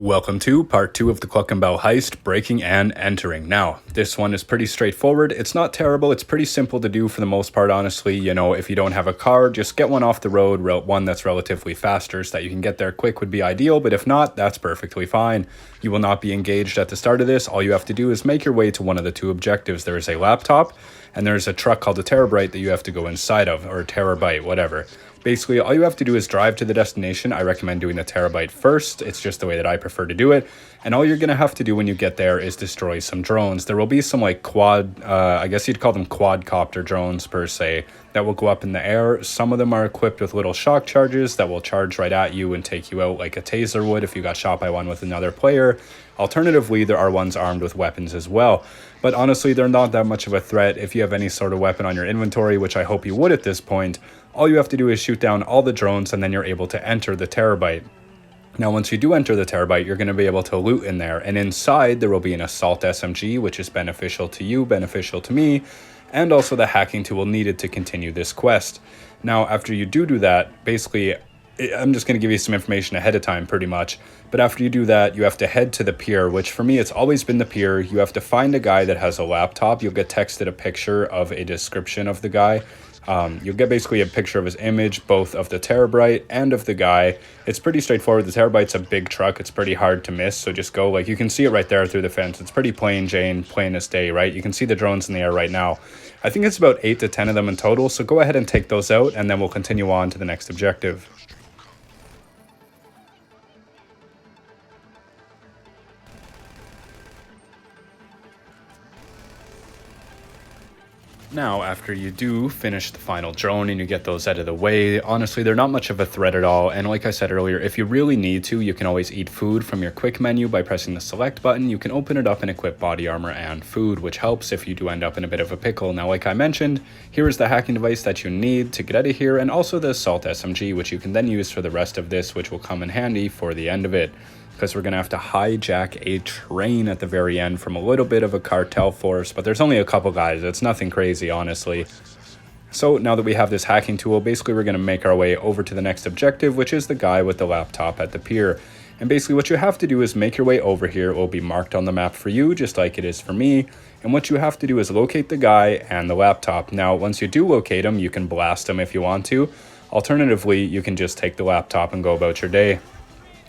Welcome to part 2 of the Cluckin heist, breaking and entering. Now, this one is pretty straightforward. It's not terrible. It's pretty simple to do for the most part, honestly. You know, if you don't have a car, just get one off the road, one that's relatively faster so that you can get there quick would be ideal, but if not, that's perfectly fine. You will not be engaged at the start of this. All you have to do is make your way to one of the two objectives. There is a laptop, and there's a truck called a Terabyte that you have to go inside of, or a Terabyte, whatever. Basically, all you have to do is drive to the destination. I recommend doing the Terabyte first. It's just the way that I prefer to do it. And all you're going to have to do when you get there is destroy some drones. There will be some like I guess you'd call them quadcopter drones per se, that will go up in the air. Some of them are equipped with little shock charges that will charge right at you and take you out like a taser would if you got shot by one with another player. Alternatively, there are ones armed with weapons as well. But honestly, they're not that much of a threat if you have any sort of weapon on your inventory, which I hope you would at this point. All you have to do is shoot down all the drones and then you're able to enter the Terabyte. Now, once you do enter the Terabyte, you're going to be able to loot in there. And inside, there will be an assault SMG, which is beneficial to you, beneficial to me, and also the hacking tool needed to continue this quest. Now, after you do that, basically, I'm just going to give you some information ahead of time pretty much. But after you do that, you have to head to the pier, which for me, it's always been the pier. You have to find a guy that has a laptop. You'll get texted a picture of a description of the guy. You'll get basically a picture of his image, both of the Terabyte and of the guy. It's pretty straightforward. The Terabyte's a big truck. It's pretty hard to miss. So just go, like, you can see it right there through the fence. It's pretty plain Jane, plain as day, right? You can see the drones in the air right now. I think it's about 8 to 10 of them in total. So go ahead and take those out, and then we'll continue on to the next objective. Now, after you do finish the final drone and you get those out of the way, honestly, they're not much of a threat at all. And like I said earlier, if you really need to, you can always eat food from your quick menu by pressing the select button. You can open it up and equip body armor and food, which helps if you do end up in a bit of a pickle. Now, like I mentioned, here is the hacking device that you need to get out of here, and also the assault SMG, which you can then use for the rest of this, which will come in handy for the end of it. Because we're going to have to hijack a train at the very end from a little bit of a cartel force, but there's only a couple guys. It's nothing crazy, honestly. So now that we have this hacking tool, basically we're going to make our way over to the next objective, which is the guy with the laptop at the pier. And basically what you have to do is make your way over here. It will be marked on the map for you, just like it is for me. And what you have to do is locate the guy and the laptop. Now, once you do locate him, you can blast him if you want to. Alternatively, you can just take the laptop and go about your day.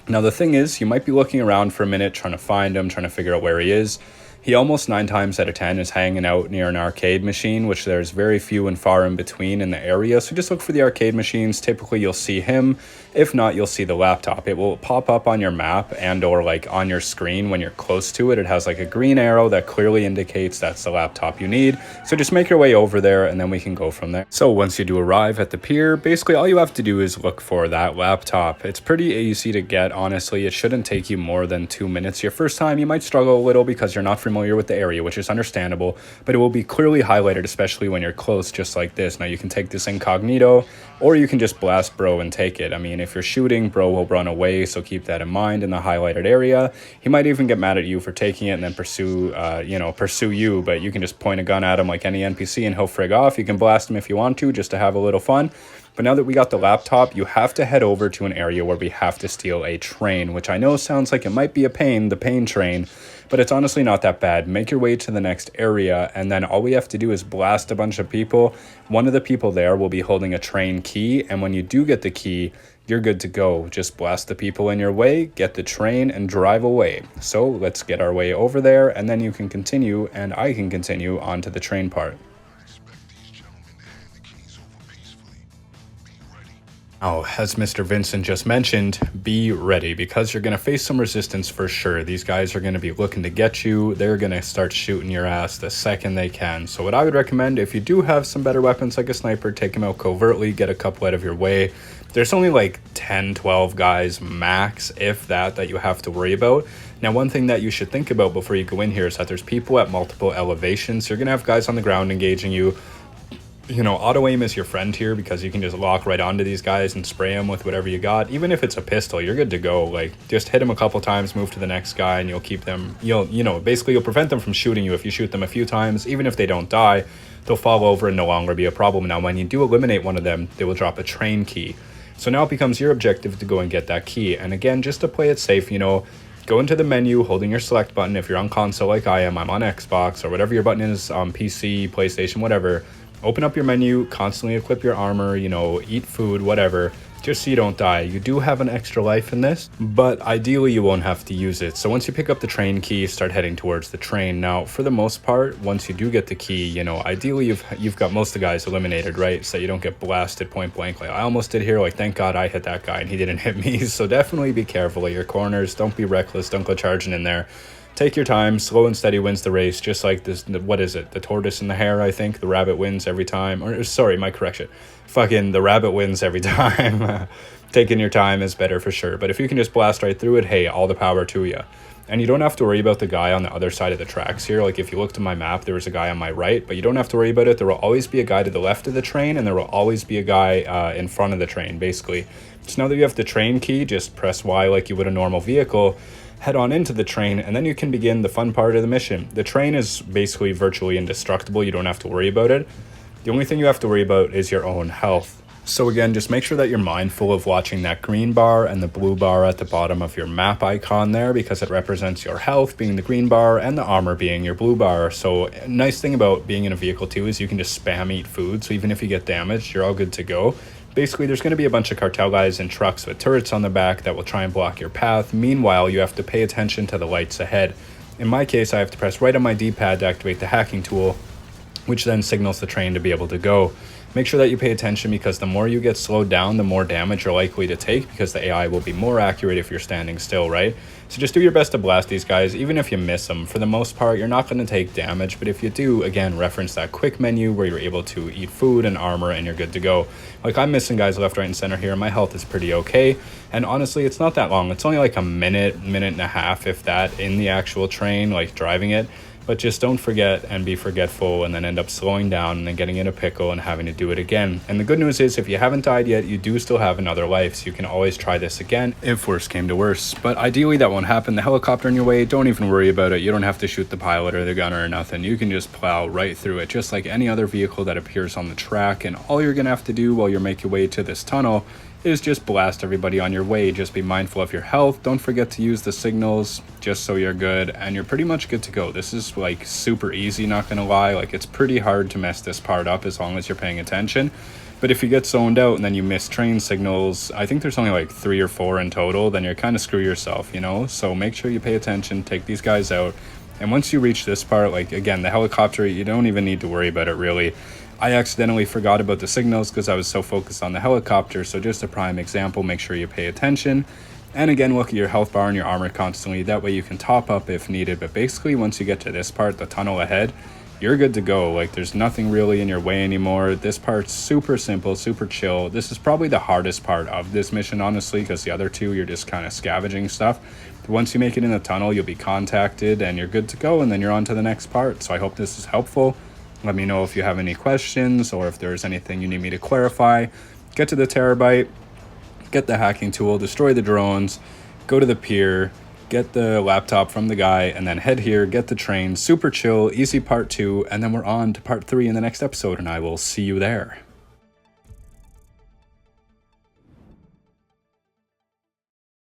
Now, the thing is, you might be looking around for a minute, trying to find him, trying to figure out where he is. He almost 9 times out of 10 is hanging out near an arcade machine, which there's very few and far in between in the area. So just look for the arcade machines. Typically, you'll see him. If not, you'll see the laptop. It will pop up on your map and or like on your screen when you're close to it. It has like a green arrow that clearly indicates that's the laptop you need. So just make your way over there and then we can go from there. So once you do arrive at the pier, basically all you have to do is look for that laptop. It's pretty easy to get, honestly. It shouldn't take you more than 2 minutes. Your first time, you might struggle a little because you're not familiar with the area, which is understandable, but it will be clearly highlighted, especially when you're close, just like this. Now you can take this incognito, or you can just blast bro and take it. I mean, if you're shooting, bro will run away, so keep that in mind in the highlighted area. He might even get mad at you for taking it and then pursue you, but you can just point a gun at him like any NPC and he'll frig off. You can blast him if you want to, just to have a little fun. But now that we got the laptop, you have to head over to an area where we have to steal a train, which I know sounds like it might be a pain, the pain train, but it's honestly not that bad. Make your way to the next area, and then all we have to do is blast a bunch of people. One of the people there will be holding a train key, and when you do get the key, you're good to go. Just blast the people in your way, get the train, and drive away. So let's get our way over there, and then you can continue, and I can continue on to the train part. Oh, as Mr. Vincent just mentioned, be ready because you're going to face some resistance for sure. These guys are going to be looking to get you. They're going to start shooting your ass the second they can. So what I would recommend, if you do have some better weapons like a sniper, take them out covertly, get a couple out of your way. There's only like 10, 12 guys max, if that you have to worry about. Now, one thing that you should think about before you go in here is that there's people at multiple elevations. So you're going to have guys on the ground engaging you. You know, auto aim is your friend here because you can just lock right onto these guys and spray them with whatever you got. Even if it's a pistol, you're good to go. Like, just hit them a couple times, move to the next guy, and you'll keep them, basically you'll prevent them from shooting you if you shoot them a few times. Even if they don't die, they'll fall over and no longer be a problem. Now, when you do eliminate one of them, they will drop a train key. So now it becomes your objective to go and get that key. And again, just to play it safe, Go into the menu holding your select button. If you're on console like I am, I'm on Xbox, or whatever your button is on PC, PlayStation, whatever. Open up your menu, constantly equip your armor, you know, eat food, whatever, just so you don't die. You do have an extra life in this, but ideally you won't have to use it. So once you pick up the train key, start heading towards the train. Now, for the most part, once you do get the key, you know, ideally you've got most of the guys eliminated, right? So you don't get blasted point blank like I almost did here. Like, thank God I hit that guy and he didn't hit me. So definitely be careful at your corners. Don't be reckless. Don't go charging in there. Take your time. Slow and steady wins the race, just like this. What is it? The tortoise and the hare, I think. The rabbit wins every time. Or, sorry, my correction. Fucking the rabbit wins every time. Taking your time is better for sure. But if you can just blast right through it, hey, all the power to you. And you don't have to worry about the guy on the other side of the tracks here. Like, if you looked at my map, there was a guy on my right, but you don't have to worry about it. There will always be a guy to the left of the train, and there will always be a guy in front of the train, basically. So now that you have the train key, just press Y like you would a normal vehicle, head on into the train, and then you can begin the fun part of the mission. The train is basically virtually indestructible. You don't have to worry about it. The only thing you have to worry about is your own health. So again, just make sure that you're mindful of watching that green bar and the blue bar at the bottom of your map icon there, because it represents your health being the green bar and the armor being your blue bar. So a nice thing about being in a vehicle too is you can just spam eat food. So even if you get damaged, you're all good to go. Basically, there's going to be a bunch of cartel guys in trucks with turrets on the back that will try and block your path. Meanwhile, you have to pay attention to the lights ahead. In my case, I have to press right on my D-pad to activate the hacking tool, which then signals the train to be able to go. Make sure that you pay attention, because the more you get slowed down, the more damage you're likely to take, because the AI will be more accurate if you're standing still, right? So just do your best to blast these guys, even if you miss them. For the most part, you're not going to take damage, but if you do, again, reference that quick menu where you're able to eat food and armor and you're good to go. Like, I'm missing guys left, right, and center here, and my health is pretty okay. And honestly, it's not that long. It's only like a minute and a half, if that, in the actual train, like driving it. But just don't forget and be forgetful and then end up slowing down and then getting in a pickle and having to do it again. And the good news is, if you haven't died yet, you do still have another life, so you can always try this again if worse came to worse. But ideally that won't happen. The helicopter in your way, don't even worry about it. You don't have to shoot the pilot or the gunner or nothing. You can just plow right through it, just like any other vehicle that appears on the track. And all you're gonna have to do while you make your way to this tunnel is just blast everybody on your way. Just be mindful of your health. Don't forget to use the signals, just so you're good, and you're pretty much good to go. This is like super easy, not gonna lie. Like, it's pretty hard to mess this part up as long as you're paying attention. But if you get zoned out and then you miss train signals, I think there's only like 3 or 4 in total, then you're kind of screw yourself, you know? So make sure you pay attention, take these guys out. And once you reach this part, like, again, the helicopter, you don't even need to worry about it really. I accidentally forgot about the signals because I was so focused on the helicopter. So just a prime example, make sure you pay attention. And again, look at your health bar and your armor constantly. That way you can top up if needed. But basically, once you get to this part, the tunnel ahead, you're good to go. Like, there's nothing really in your way anymore. This part's super simple, super chill. This is probably the hardest part of this mission, honestly, because the other two, you're just kind of scavenging stuff. But once you make it in the tunnel, you'll be contacted and you're good to go. And then you're on to the next part. So I hope this is helpful. Let me know if you have any questions or if there's anything you need me to clarify. Get to the terabyte, get the hacking tool, destroy the drones, go to the pier, get the laptop from the guy, and then head here, get the train. Super chill, easy part 2, and then we're on to part 3 in the next episode, and I will see you there.